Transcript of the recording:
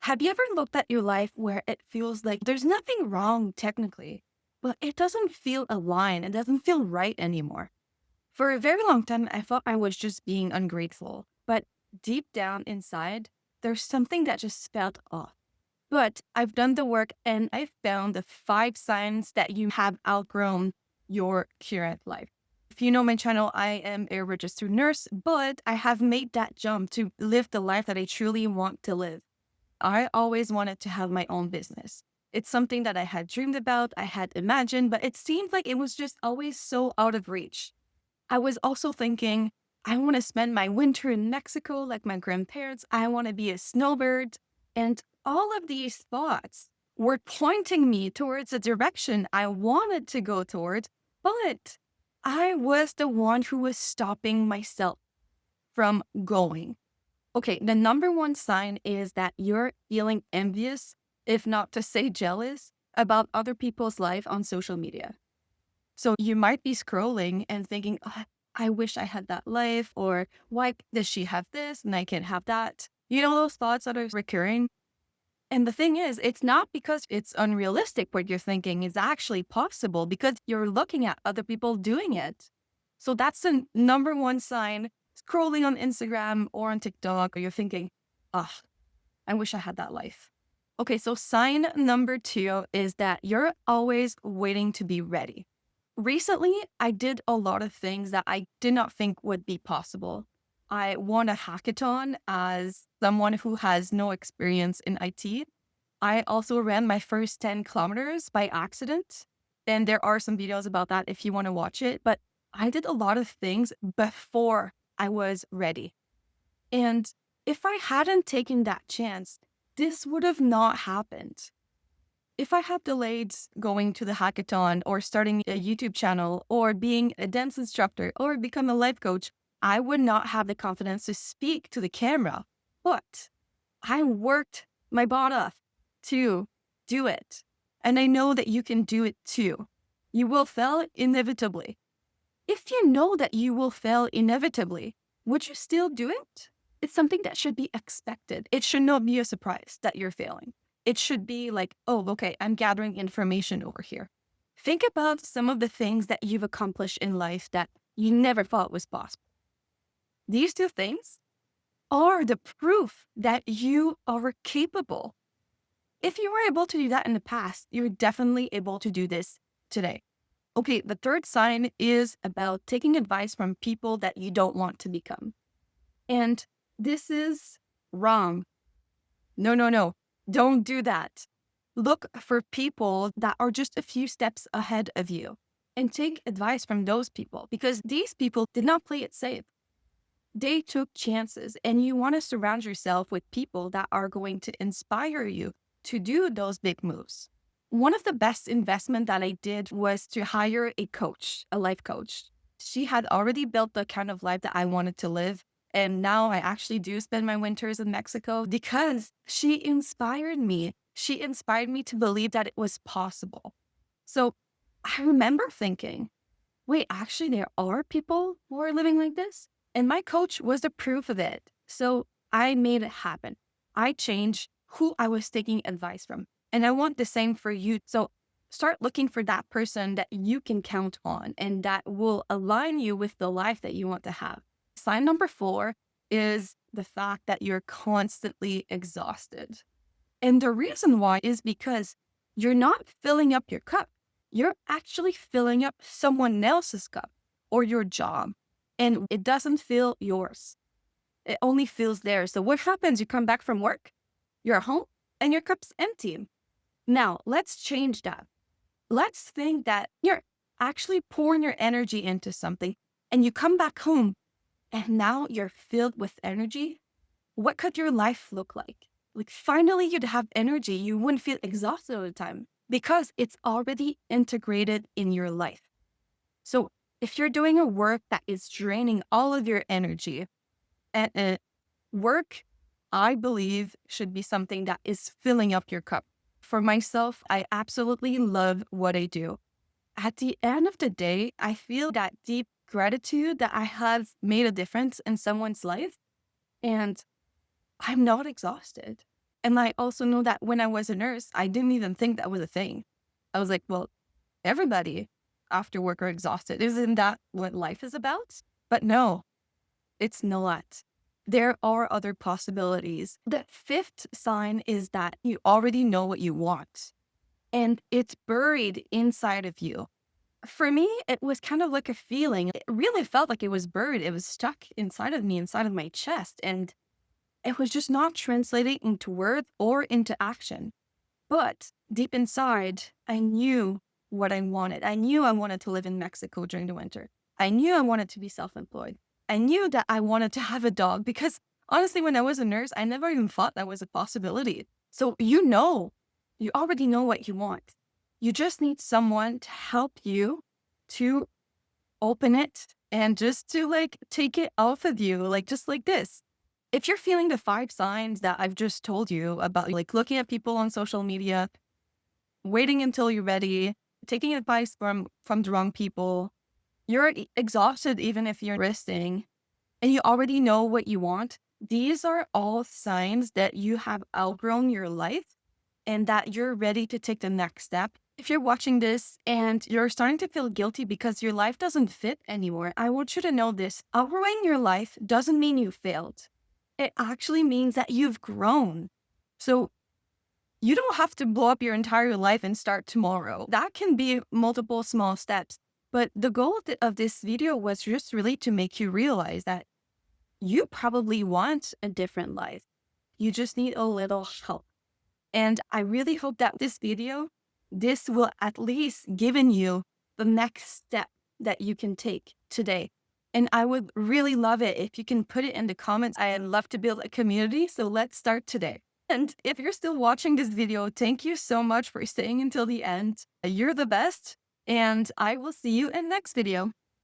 Have you ever looked at your life where it feels like there's nothing wrong technically, but it doesn't feel aligned? It doesn't feel right anymore. For a very long time, I thought I was just being ungrateful, but deep down inside, there's something that just felt off. But I've done the work and I found the 5 signs that you have outgrown your current life. If you know my channel, I am a registered nurse, but I have made that jump to live the life that I truly want to live. I always wanted to have my own business. It's something that I had dreamed about, I had imagined, but it seemed like it was just always so out of reach. I was also thinking, I want to spend my winter in Mexico like my grandparents. I want to be a snowbird. And all of these thoughts were pointing me towards a direction I wanted to go towards, but I was the one who was stopping myself from going. Okay, the number one sign is that you're feeling envious, if not to say jealous, about other people's life on social media. So you might be scrolling and thinking, "Ah, I wish I had that life, or why does she have this and I can't have that?" You know, those thoughts that are recurring. And the thing is, it's not because it's unrealistic what you're thinking is actually possible because you're looking at other people doing it. So that's the number one sign. Scrolling on Instagram or on TikTok, or you're thinking, ah, I wish I had that life. Okay, so sign number two is that you're always waiting to be ready. Recently, I did a lot of things that I did not think would be possible. I won a hackathon as someone who has no experience in IT. I also ran my first 10 kilometers by accident. And there are some videos about that if you want to watch it. But I did a lot of things before I was ready. And if I hadn't taken that chance, this would have not happened. If I had delayed going to the hackathon or starting a YouTube channel or being a dance instructor or become a life coach, I would not have the confidence to speak to the camera. But I worked my butt off to do it. And I know that you can do it too. You will fail inevitably. If you know that you will fail inevitably, would you still do it? It's something that should be expected. It should not be a surprise that you're failing. It should be like, oh, okay, I'm gathering information over here. Think about some of the things that you've accomplished in life that you never thought was possible. These two things are the proof that you are capable. If you were able to do that in the past, you're definitely able to do this today. Okay, the third sign is about taking advice from people that you don't want to become. And this is wrong. No, no, no. Don't do that. Look for people that are just a few steps ahead of you and take advice from those people because these people did not play it safe. They took chances, and you want to surround yourself with people that are going to inspire you to do those big moves. One of the best investment that I did was to hire a coach, a life coach. She had already built the kind of life that I wanted to live. And now I actually do spend my winters in Mexico because she inspired me. She inspired me to believe that it was possible. So I remember thinking, wait, actually, there are people who are living like this? And my coach was the proof of it. So I made it happen. I changed who I was taking advice from. And I want the same for you. So start looking for that person that you can count on and that will align you with the life that you want to have. Sign number 4 is the fact that you're constantly exhausted. And the reason why is because you're not filling up your cup. You're actually filling up someone else's cup or your job, and it doesn't feel yours. It only feels theirs. So what happens? You come back from work, you're home, and your cup's empty. Now, let's change that. Let's think that you're actually pouring your energy into something and you come back home and now you're filled with energy. What could your life look like? Like finally you'd have energy. You wouldn't feel exhausted all the time because it's already integrated in your life. So if you're doing a work that is draining all of your energy, work, I believe, should be something that is filling up your cup. For myself, I absolutely love what I do. At the end of the day, I feel that deep gratitude that I have made a difference in someone's life, and I'm not exhausted. And I also know that when I was a nurse, I didn't even think that was a thing. I was like, well, everybody after work are exhausted. Isn't that what life is about? But no, it's not. There are other possibilities. The fifth sign is that you already know what you want and it's buried inside of you. For me, it was kind of like a feeling. It really felt like it was buried. It was stuck inside of me, inside of my chest. And it was just not translating into words or into action. But deep inside, I knew what I wanted. I knew I wanted to live in Mexico during the winter. I knew I wanted to be self employed. I knew that I wanted to have a dog because honestly, when I was a nurse, I never even thought that was a possibility. So, you already know what you want. You just need someone to help you to open it and just to like take it off of you, like just like this. If you're feeling the five signs that I've just told you about, like looking at people on social media, waiting until you're ready, taking advice from the wrong people, you're exhausted even if you're resting, and you already know what you want, these are all signs that you have outgrown your life and that you're ready to take the next step. If you're watching this and you're starting to feel guilty because your life doesn't fit anymore, I want you to know this. Outgrowing your life doesn't mean you failed. It actually means that you've grown. So you don't have to blow up your entire life and start tomorrow. That can be multiple small steps. But the goal of this video was just really to make you realize that you probably want a different life. You just need a little help. And I really hope that this will at least given you the next step that you can take today. And I would really love it if you can put it in the comments. I'd love to build a community. So let's start today. And if you're still watching this video, thank you so much for staying until the end. You're the best. And I will see you in the next video.